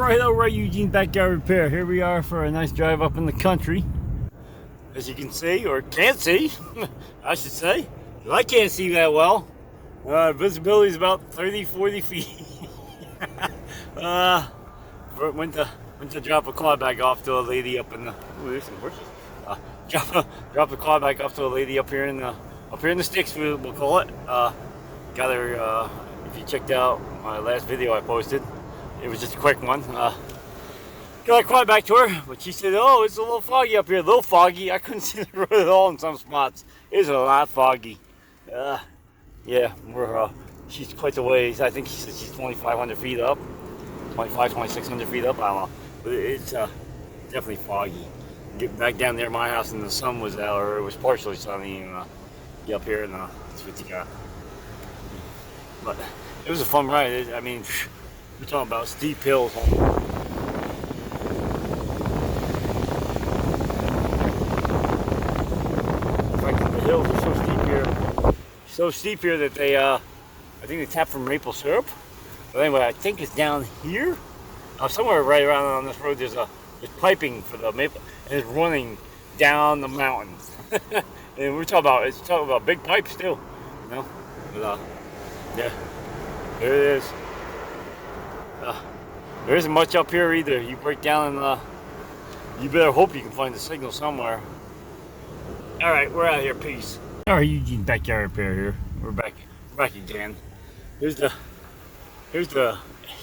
Alright, Eugene's Backyard Repair. Here we are for a nice drive up in the country. As you can see, or can't see, I should say. I can't see that well. Visibility is about 30-40 feet. Went to drop a car back off to a lady up in the. Ooh, there's some horses. Drop the car back off to a lady up here in the sticks. We'll call it. Got her. If you checked out my last video I posted, it was just a quick one. Got a car back to her, but she said, "Oh, it's a little foggy up here. A little foggy. I couldn't see the road at all in some spots. It's a lot foggy." Yeah, she's quite a ways. I think she said she's 2,500 feet up, 2,600 feet up. I don't know, but it's definitely foggy. Get back down there, my house, and the sun was out, or it was partially sunny, and get up here and it's what you got. But it was a fun ride. I mean, we're talking about steep hills. The hills are so steep here. So steep here that they, I think they tap from maple syrup. But anyway, I think it's down here. Somewhere right around on this road, there's piping for the maple, and it's running down the mountain. And it's talking about big pipes too, you know. But, yeah, there it is. There isn't much up here either. You break down and you better hope you can find the signal somewhere. All right, we're out of here. Peace. All right, Eugene's Backyard Repair here. We're back again. Here's the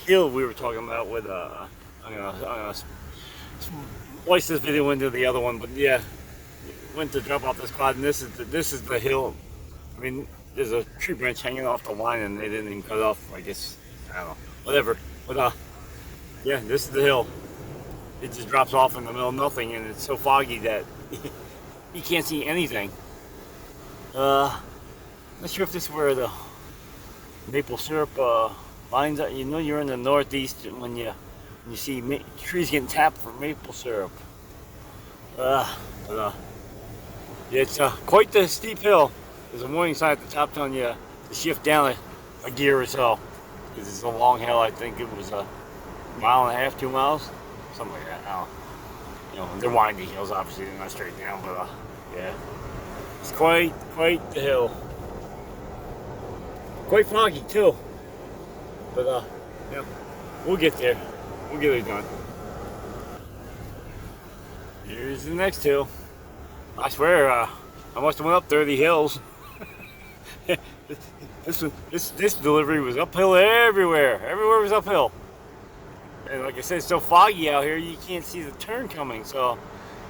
hill we were talking about with I'm gonna splice this video into the other one, but yeah, went to drop off this quad, and this is the hill. I mean, there's a tree branch hanging off the line, and they didn't even cut it off. I guess, I don't know, whatever. But yeah, this is the hill. It just drops off in the middle of nothing, and it's so foggy that you can't see anything. Not sure if this is where the maple syrup lines are. You know, you're in the northeast when you see trees getting tapped for maple syrup. Yeah, it's quite the steep hill. There's a warning sign at the top telling you to shift down a gear or so, because it's a long hill. I think it was a mile and a half, 2 miles, something like that. I don't know. You know, they're windy hills, obviously they're not straight down, but yeah, it's quite the hill. Quite foggy too, but yeah, we'll get there. We'll get it done. Here's the next hill. I swear, I must have went up 30 hills. This delivery was uphill everywhere. Everywhere was uphill. And like I said, it's so foggy out here, you can't see the turn coming. So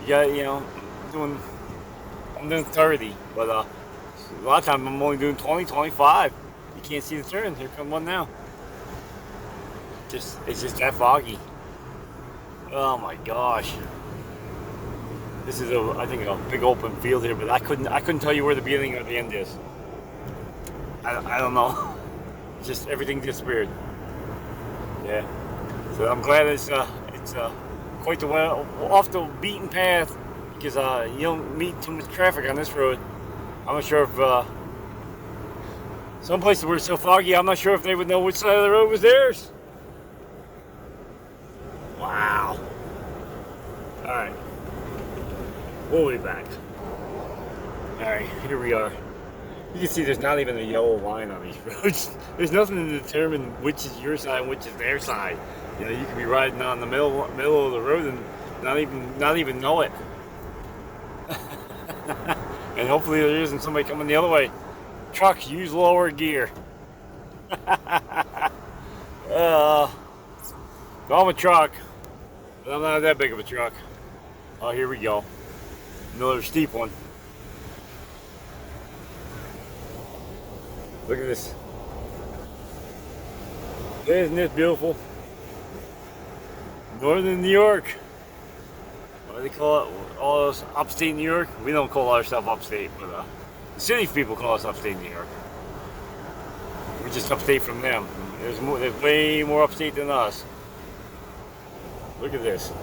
you got, you know, I'm doing 30, but a lot of times I'm only doing 20, 25. You can't see the turn. Here come one now. It's just that foggy. Oh my gosh. This is I think a big open field here, but I couldn't tell you where the beginning or the end is. I don't know. It's just everything disappeared. Yeah. So I'm glad it's quite the way off the beaten path, because you don't meet too much traffic on this road. I'm not sure if some places were so foggy, I'm not sure if they would know which side of the road was theirs. Wow. All right. We'll be back. Alright, here we are. You can see there's not even a yellow line on these roads. There's nothing to determine which is your side and which is their side. You know, you could be riding on the middle of the road and not even know it. And hopefully there isn't somebody coming the other way. Trucks, use lower gear. I'm a truck, but I'm not that big of a truck. Oh, here we go. Another steep one. Look at this. Isn't this beautiful? Northern New York. What do they call it? All us upstate New York? We don't call ourselves upstate, but the city people call us upstate New York. We're just upstate from them. There's way more upstate than us. Look at this.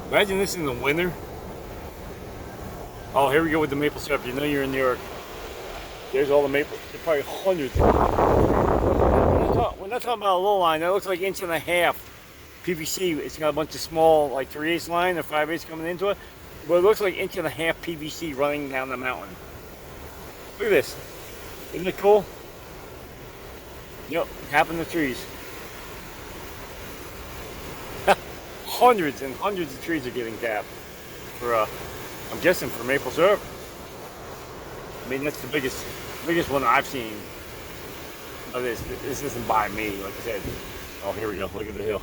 Imagine this in the winter. Oh, here we go with the maple syrup. You know you're in New York. There's all the maple. There's probably hundreds. We're not talking about a low line. That looks like 1.5 inches. PVC. It's got a bunch of small, like 3/8 line or 5/8 coming into it. But it looks like 1.5 inch PVC running down the mountain. Look at this. Isn't it cool? Yep, tapping the trees. Hundreds and hundreds of trees are getting tapped for, I'm guessing for maple syrup. I mean, that's the biggest one I've seen of this. This isn't by me, like I said. Oh, here we go. Look at the hill.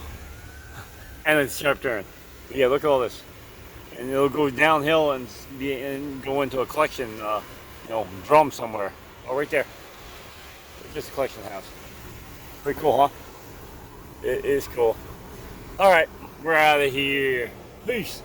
And it's a sharp turn. But yeah, look at all this. And it'll go downhill and go into a collection, drum somewhere. Oh, right there. It's just a collection house. Pretty cool, huh? It is cool. All right, we're out of here. Peace.